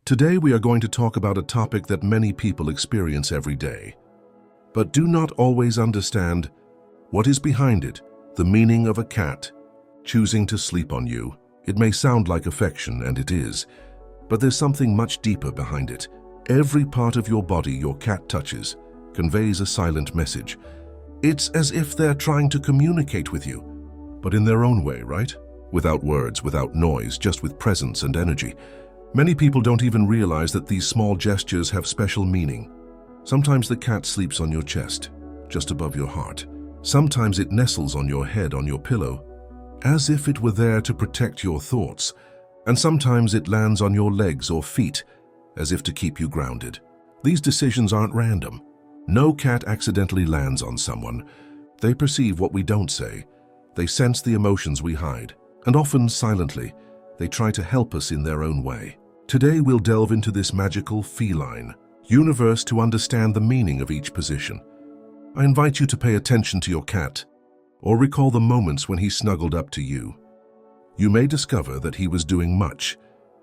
Today we are going to talk about a topic that many people experience every day, but do not always understand what is behind it, the meaning of a cat choosing to sleep on you. It may sound like affection, and it is, but there's something much deeper behind it. Every part of your body your cat touches conveys a silent message. It's as if they're trying to communicate with you, but in their own way, right? Without words, without noise, just with presence and energy. Many people don't even realize that these small gestures have special meaning. Sometimes the cat sleeps on your chest, just above your heart. Sometimes it nestles on your head, on your pillow, as if it were there to protect your thoughts. And sometimes it lands on your legs or feet, as if to keep you grounded. These decisions aren't random. No cat accidentally lands on someone. They perceive what we don't say. They sense the emotions we hide. And often silently, they try to help us in their own way. Today we'll delve into this magical feline universe to understand the meaning of each position. I invite you to pay attention to your cat, or recall the moments when he snuggled up to you. You may discover that he was doing much,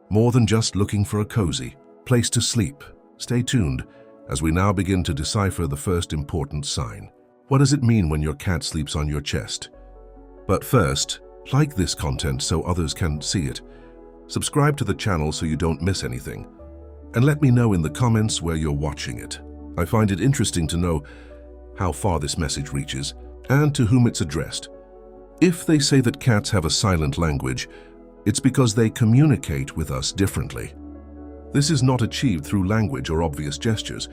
more than just looking for a cozy place to sleep. Stay tuned as we now begin to decipher the first important sign. What does it mean when your cat sleeps on your chest? But first, like this content so others can see it. Subscribe to the channel so you don't miss anything. And let me know in the comments where you're watching it. I find it interesting to know how far this message reaches and to whom it's addressed. If they say that cats have a silent language, it's because they communicate with us differently. This is not achieved through language or obvious gestures.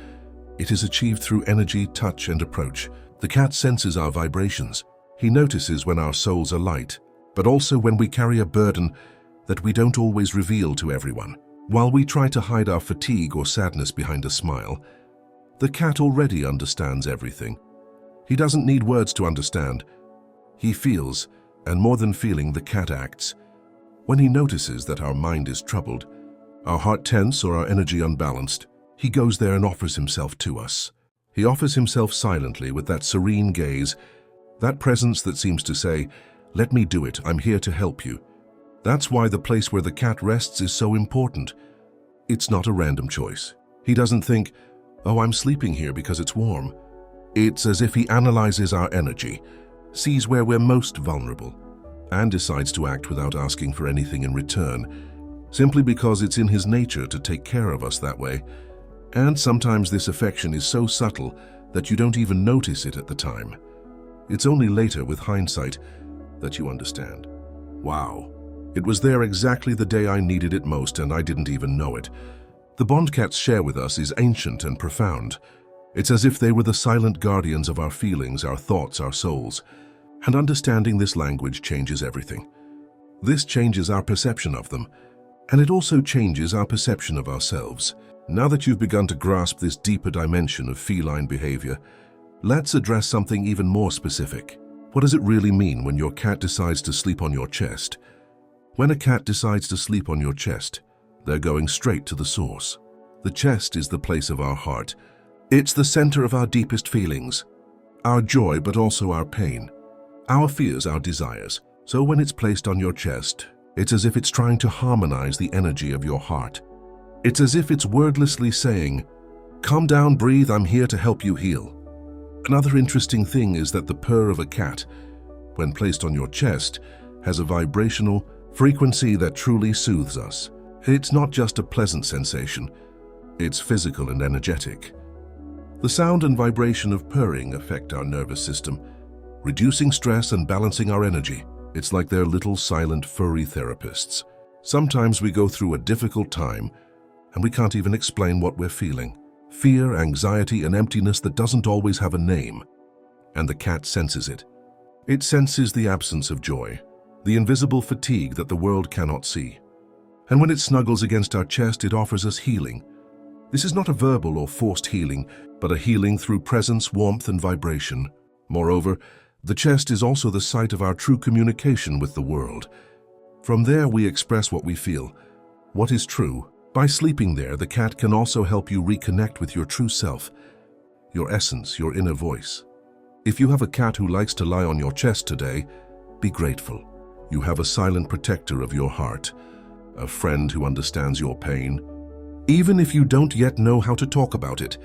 It is achieved through energy, touch, and approach. The cat senses our vibrations. He notices when our souls are light, but also when we carry a burden that we don't always reveal to everyone. While we try to hide our fatigue or sadness behind a smile, the cat already understands everything. He doesn't need words to understand. He feels, and more than feeling, the cat acts. When he notices that our mind is troubled, our heart tense, or our energy unbalanced, he goes there and offers himself to us. He offers himself silently with that serene gaze, that presence that seems to say, "Let me do it, I'm here to help you." That's why the place where the cat rests is so important. It's not a random choice. He doesn't think, "Oh, I'm sleeping here because it's warm." It's as if he analyzes our energy, sees where we're most vulnerable, and decides to act without asking for anything in return, simply because it's in his nature to take care of us that way. And sometimes this affection is so subtle that you don't even notice it at the time. It's only later, with hindsight, that you understand. Wow, it was there exactly the day I needed it most, and I didn't even know it. The bond cats share with us is ancient and profound. It's as if they were the silent guardians of our feelings, our thoughts, our souls. And understanding this language changes everything. This changes our perception of them, and it also changes our perception of ourselves. Now that you've begun to grasp this deeper dimension of feline behavior, let's address something even more specific. What does it really mean when your cat decides to sleep on your chest? When a cat decides to sleep on your chest, they're going straight to the source. The chest is the place of our heart. It's the center of our deepest feelings, our joy, but also our pain, our fears, our desires. So when it's placed on your chest, it's as if it's trying to harmonize the energy of your heart. It's as if it's wordlessly saying, "Calm down, breathe, I'm here to help you heal." Another interesting thing is that the purr of a cat, when placed on your chest, has a vibrational frequency that truly soothes us. It's not just a pleasant sensation, it's physical and energetic. The sound and vibration of purring affect our nervous system, reducing stress and balancing our energy. It's like they're little silent furry therapists. Sometimes we go through a difficult time and we can't even explain what we're feeling. Fear, anxiety, and emptiness that doesn't always have a name. And the cat senses it. It senses the absence of joy, the invisible fatigue that the world cannot see. And when it snuggles against our chest, it offers us healing. This is not a verbal or forced healing, but a healing through presence, warmth, and vibration. Moreover, the chest is also the site of our true communication with the world. From there, we express what we feel, what is true. By sleeping there, the cat can also help you reconnect with your true self, your essence, your inner voice. If you have a cat who likes to lie on your chest today, be grateful. You have a silent protector of your heart, a friend who understands your pain. even if you don't yet know how to talk about it.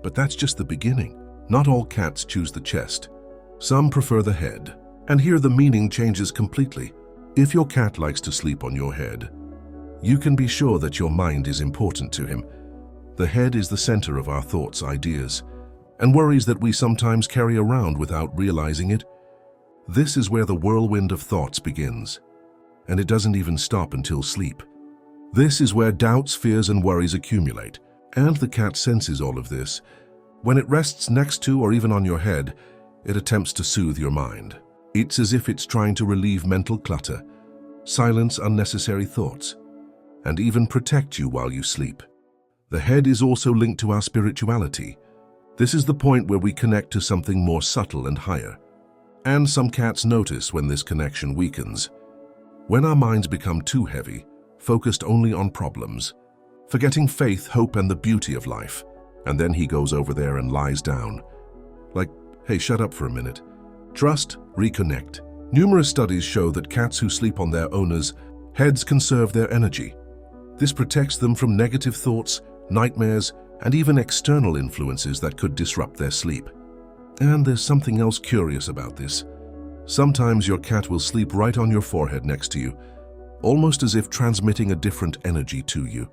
But that's just the beginning. Not all cats choose the chest. Some prefer the head. And here the meaning changes completely. If your cat likes to sleep on your head, you can be sure that your mind is important to him. The head is the center of our thoughts, ideas, and worries that we sometimes carry around without realizing it. This is where the whirlwind of thoughts begins, and it doesn't even stop until sleep. This is where doubts, fears, and worries accumulate, and the cat senses all of this. When it rests next to or even on your head, it attempts to soothe your mind. It's as if it's trying to relieve mental clutter, silence unnecessary thoughts, and even protect you while you sleep. The head is also linked to our spirituality. This is the point where we connect to something more subtle and higher. And some cats notice when this connection weakens. When our minds become too heavy, focused only on problems, forgetting faith, hope, and the beauty of life. And then he goes over there and lies down. Like, hey, shut up for a minute. Trust, reconnect. Numerous studies show that cats who sleep on their owners' heads conserve their energy. This protects them from negative thoughts, nightmares, and even external influences that could disrupt their sleep. And there's something else curious about this. Sometimes your cat will sleep right on your forehead next to you, almost as if transmitting a different energy to you.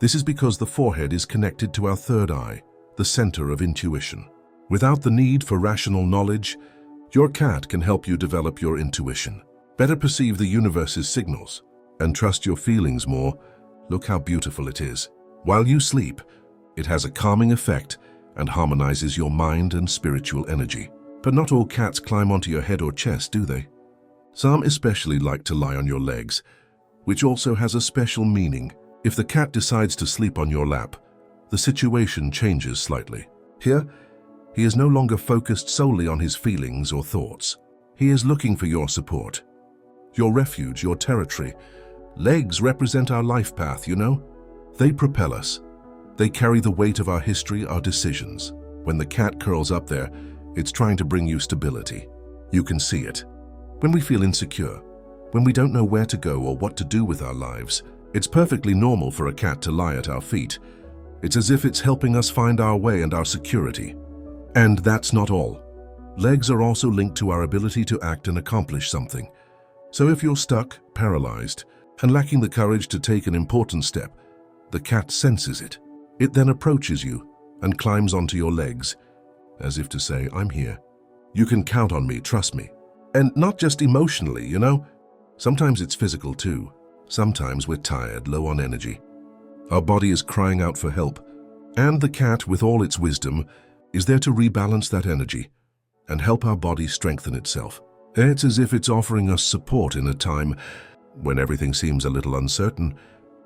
This is because the forehead is connected to our third eye, the center of intuition. Without the need for rational knowledge, your cat can help you develop your intuition, better perceive the universe's signals, and trust your feelings more. Look how beautiful it is. While you sleep, it has a calming effect and harmonizes your mind and spiritual energy. But not all cats climb onto your head or chest, do they? Some especially like to lie on your legs, which also has a special meaning. If the cat decides to sleep on your lap, the situation changes slightly. Here, he is no longer focused solely on his feelings or thoughts. He is looking for your support, your refuge, your territory. Legs represent our life path, you know? They propel us. They carry the weight of our history, our decisions. When the cat curls up there, it's trying to bring you stability. You can see it. When we feel insecure, when we don't know where to go or what to do with our lives, it's perfectly normal for a cat to lie at our feet. It's as if it's helping us find our way and our security. And that's not all. Legs are also linked to our ability to act and accomplish something. So if you're stuck, paralyzed, and lacking the courage to take an important step, the cat senses it. It then approaches you and climbs onto your legs, as if to say, I'm here. You can count on me, trust me. And not just emotionally, you know? Sometimes it's physical too. Sometimes we're tired, low on energy. Our body is crying out for help. And the cat, with all its wisdom, is there to rebalance that energy and help our body strengthen itself. It's as if it's offering us support in a time when everything seems a little uncertain.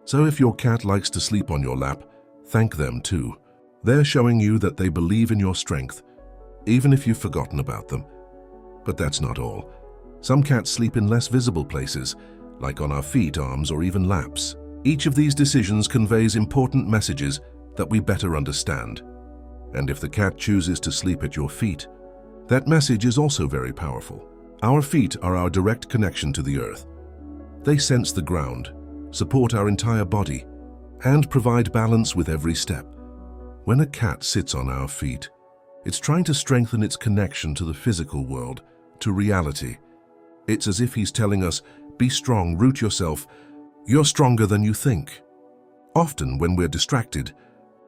So if your cat likes to sleep on your lap, thank them too. They're showing you that they believe in your strength, even if you've forgotten about them. But that's not all. Some cats sleep in less visible places, like on our feet, arms, or even laps. Each of these decisions conveys important messages that we better understand. And if the cat chooses to sleep at your feet, that message is also very powerful. Our feet are our direct connection to the earth. They sense the ground, support our entire body, and provide balance with every step. When a cat sits on our feet, it's trying to strengthen its connection to the physical world, to reality. It's as if he's telling us, be strong, root yourself. You're stronger than you think. Often when we're distracted,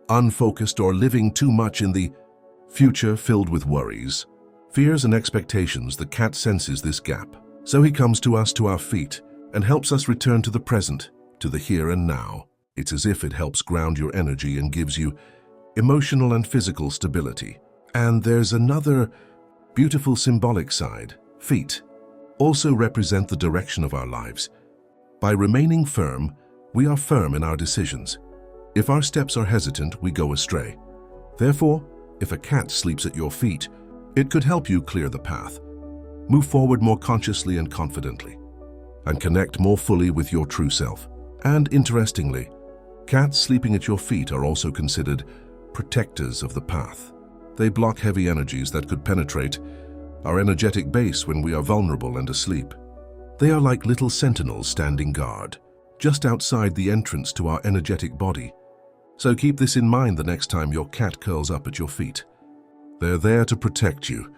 unfocused, or living too much in the future filled with worries, fears, and expectations, the cat senses this gap. So he comes to us, to our feet, and helps us return to the present, to the here and now. It's as if it helps ground your energy and gives you emotional and physical stability. And there's another beautiful symbolic side. Feet also represent the direction of our lives. By remaining firm, we are firm in our decisions. If our steps are hesitant, we go astray. Therefore, if a cat sleeps at your feet, it could help you clear the path, move forward more consciously and confidently, and connect more fully with your true self. And interestingly, cats sleeping at your feet are also considered protectors of the path. They block heavy energies that could penetrate our energetic base when we are vulnerable and asleep. They are like little sentinels standing guard, just outside the entrance to our energetic body. So keep this in mind the next time your cat curls up at your feet. They're there to protect you,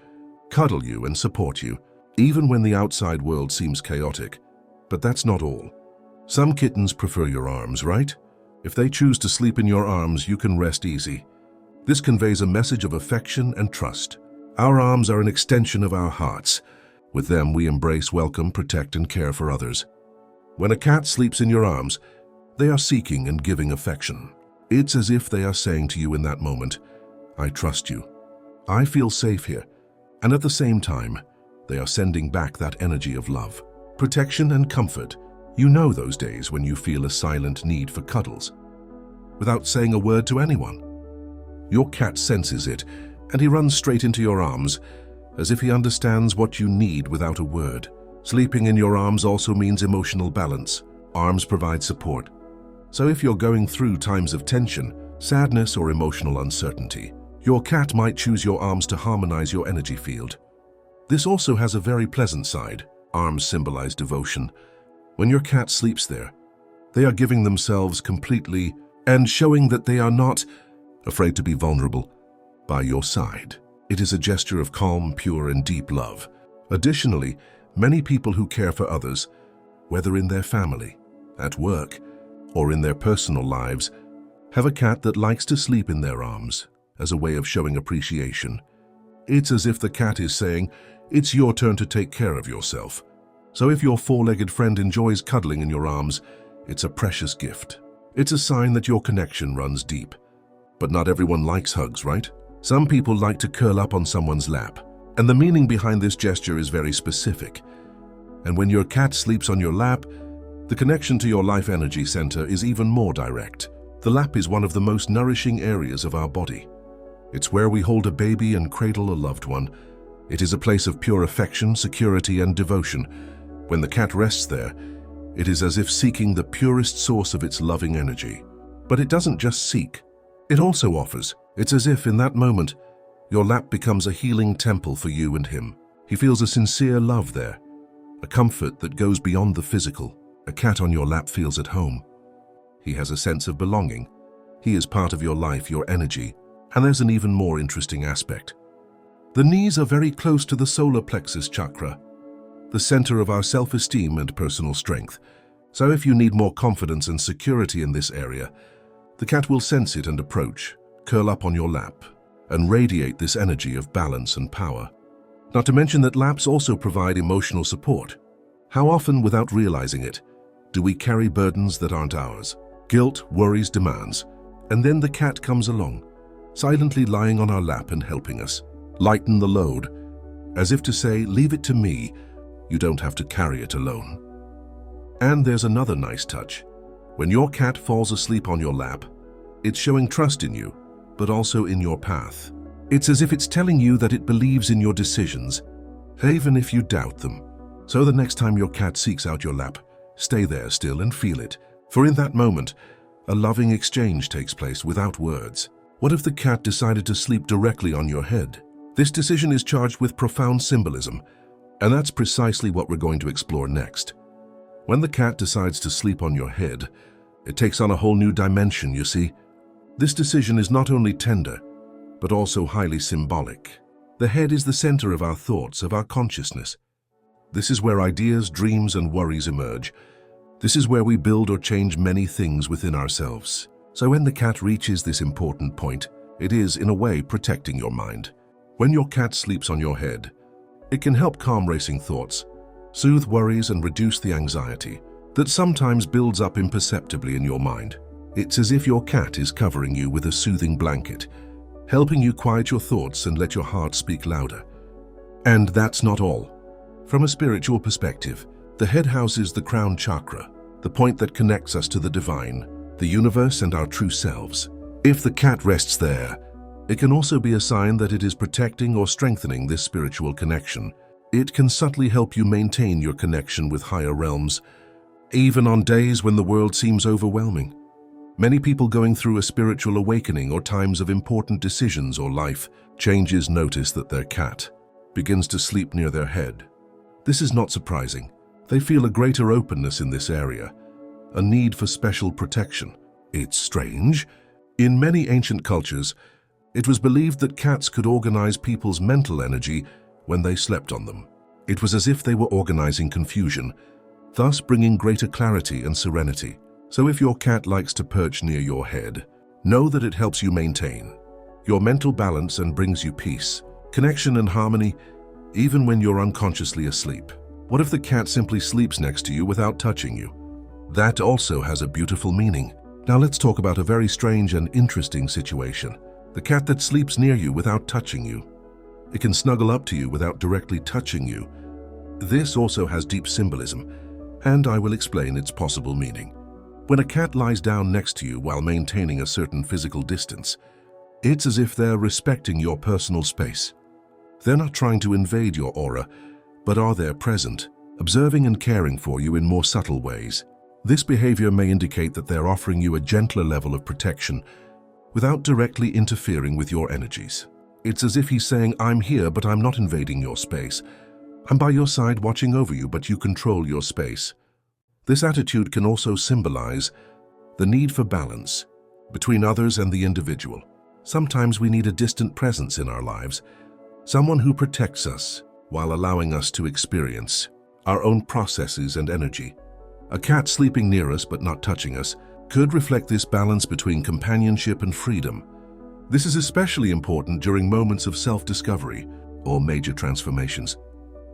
cuddle you and support you, even when the outside world seems chaotic. But that's not all. Some kittens prefer your arms, right? If they choose to sleep in your arms, you can rest easy. This conveys a message of affection and trust. Our arms are an extension of our hearts. With them, we embrace, welcome, protect, and care for others. When a cat sleeps in your arms, they are seeking and giving affection. It's as if they are saying to you in that moment, I trust you. I feel safe here. And at the same time, they are sending back that energy of love, protection, and comfort. You know those days when you feel a silent need for cuddles, without saying a word to anyone. Your cat senses it, and he runs straight into your arms, as if he understands what you need without a word. Sleeping in your arms also means emotional balance. Arms provide support. So if you're going through times of tension, sadness, or emotional uncertainty, your cat might choose your arms to harmonize your energy field. This also has a very pleasant side. Arms symbolize devotion. When your cat sleeps there, they are giving themselves completely and showing that they are not afraid to be vulnerable by your side. It is a gesture of calm, pure, and deep love. Additionally, many people who care for others, whether in their family, at work, or in their personal lives, have a cat that likes to sleep in their arms as a way of showing appreciation. It's as if the cat is saying, it's your turn to take care of yourself. So if your four-legged friend enjoys cuddling in your arms, it's a precious gift. It's a sign that your connection runs deep. But not everyone likes hugs, right? Some people like to curl up on someone's lap, and the meaning behind this gesture is very specific. And when your cat sleeps on your lap, the connection to your life energy center is even more direct. The lap is one of the most nourishing areas of our body. It's where we hold a baby and cradle a loved one. It is a place of pure affection, security, and devotion. When the cat rests there, it is as if seeking the purest source of its loving energy. But it doesn't just seek, it also offers. It's as if in that moment, your lap becomes a healing temple for you and him. He feels a sincere love there, a comfort that goes beyond the physical. A cat on your lap feels at home. He has a sense of belonging. He is part of your life, your energy. And there's an even more interesting aspect. The knees are very close to the solar plexus chakra, the center of our self-esteem and personal strength. So if you need more confidence and security in this area, the cat will sense it and approach, curl up on your lap, and radiate this energy of balance and power. Not to mention that laps also provide emotional support. How often, without realizing it, do we carry burdens that aren't ours? Guilt, worries, demands. And then the cat comes along, silently lying on our lap and helping us lighten the load, as if to say, leave it to me, you don't have to carry it alone. And there's another nice touch. When your cat falls asleep on your lap, it's showing trust in you, but also in your path. It's as if it's telling you that it believes in your decisions, even if you doubt them. So the next time your cat seeks out your lap, stay there still and feel it. For in that moment, a loving exchange takes place without words. What if the cat decided to sleep directly on your head? This decision is charged with profound symbolism, and that's precisely what we're going to explore next. When the cat decides to sleep on your head, it takes on a whole new dimension, you see. This decision is not only tender, but also highly symbolic. The head is the center of our thoughts, of our consciousness. This is where ideas, dreams, and worries emerge. This is where we build or change many things within ourselves. So when the cat reaches this important point, it is, in a way, protecting your mind. When your cat sleeps on your head, it can help calm racing thoughts, soothe worries, and reduce the anxiety that sometimes builds up imperceptibly in your mind. It's as if your cat is covering you with a soothing blanket, helping you quiet your thoughts and let your heart speak louder. And that's not all. From a spiritual perspective, the head houses the crown chakra, the point that connects us to the divine, the universe, and our true selves. If the cat rests there, it can also be a sign that it is protecting or strengthening this spiritual connection. It can subtly help you maintain your connection with higher realms, even on days when the world seems overwhelming. Many people going through a spiritual awakening or times of important decisions or life changes notice that their cat begins to sleep near their head. This is not surprising. They feel a greater openness in this area, a need for special protection. It's strange, In many ancient cultures, it was believed that cats could organize people's mental energy when they slept on them. It was as if they were organizing confusion, thus bringing greater clarity and serenity. So if your cat likes to perch near your head, know that it helps you maintain your mental balance and brings you peace, connection and harmony, even when you're unconsciously asleep. What if the cat simply sleeps next to you without touching you? That also has a beautiful meaning. Now let's talk about a very strange and interesting situation. The cat that sleeps near you without touching you. It can snuggle up to you without directly touching you. This also has deep symbolism, and I will explain its possible meaning. When a cat lies down next to you while maintaining a certain physical distance, it's as if they're respecting your personal space. They're not trying to invade your aura, but are there present, observing and caring for you in more subtle ways. This behavior may indicate that they're offering you a gentler level of protection without directly interfering with your energies. It's as if he's saying, I'm here, but I'm not invading your space. I'm by your side watching over you, but you control your space. This attitude can also symbolize the need for balance between others and the individual. Sometimes we need a distant presence in our lives, someone who protects us while allowing us to experience our own processes and energy. A cat sleeping near us but not touching us could reflect this balance between companionship and freedom. This is especially important during moments of self-discovery or major transformations.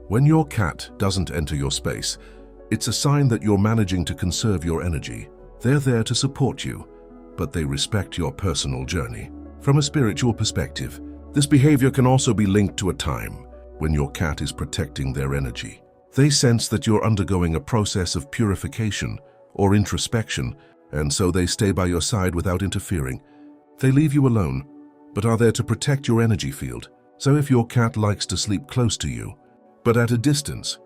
When your cat doesn't enter your space, it's a sign that you're managing to conserve your energy. They're there to support you, but they respect your personal journey. From a spiritual perspective, this behavior can also be linked to a time when your cat is protecting their energy. They sense that you're undergoing a process of purification or introspection, and so they stay by your side without interfering. They leave you alone, but are there to protect your energy field. So if your cat likes to sleep close to you, but at a distance,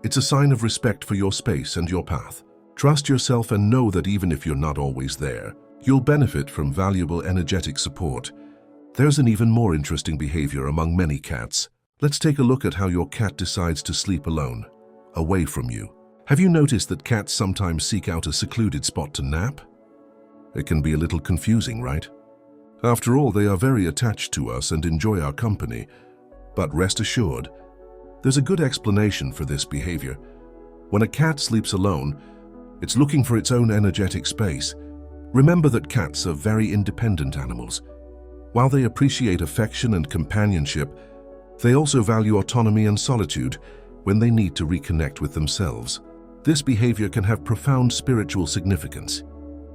it's a sign of respect for your space and your path. Trust yourself and know that even if you're not always there, you'll benefit from valuable energetic support. There's an even more interesting behavior among many cats. Let's take a look at how your cat decides to sleep alone, away from you. Have you noticed that cats sometimes seek out a secluded spot to nap? It can be a little confusing, right? After all, they are very attached to us and enjoy our company. But rest assured, there's a good explanation for this behavior. When a cat sleeps alone, it's looking for its own energetic space. Remember that cats are very independent animals. While they appreciate affection and companionship, they also value autonomy and solitude when they need to reconnect with themselves. This behavior can have profound spiritual significance.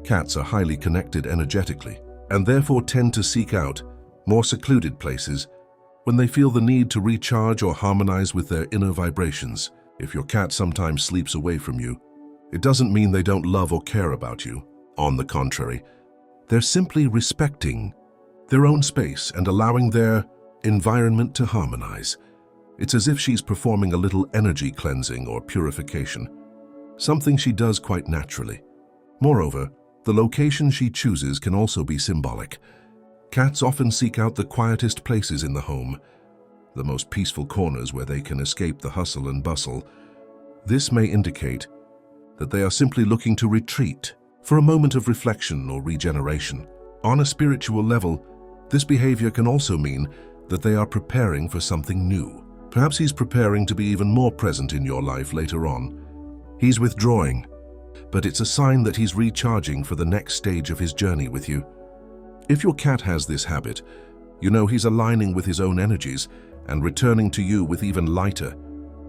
Cats are highly connected energetically and therefore tend to seek out more secluded places when they feel the need to recharge or harmonize with their inner vibrations. If your cat sometimes sleeps away from you, it doesn't mean they don't love or care about you. On the contrary, they're simply respecting their own space and allowing their environment to harmonize. It's as if she's performing a little energy cleansing or purification, something she does quite naturally. Moreover, the location she chooses can also be symbolic. Cats often seek out the quietest places in the home, the most peaceful corners where they can escape the hustle and bustle. This may indicate that they are simply looking to retreat for a moment of reflection or regeneration. On a spiritual level, this behavior can also mean that they are preparing for something new. Perhaps he's preparing to be even more present in your life later on. He's withdrawing, but it's a sign that he's recharging for the next stage of his journey with you. If your cat has this habit, you know he's aligning with his own energies and returning to you with even lighter,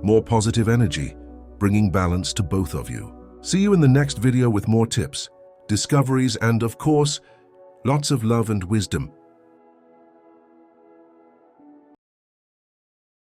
more positive energy, bringing balance to both of you. See you in the next video with more tips, discoveries, and of course, lots of love and wisdom.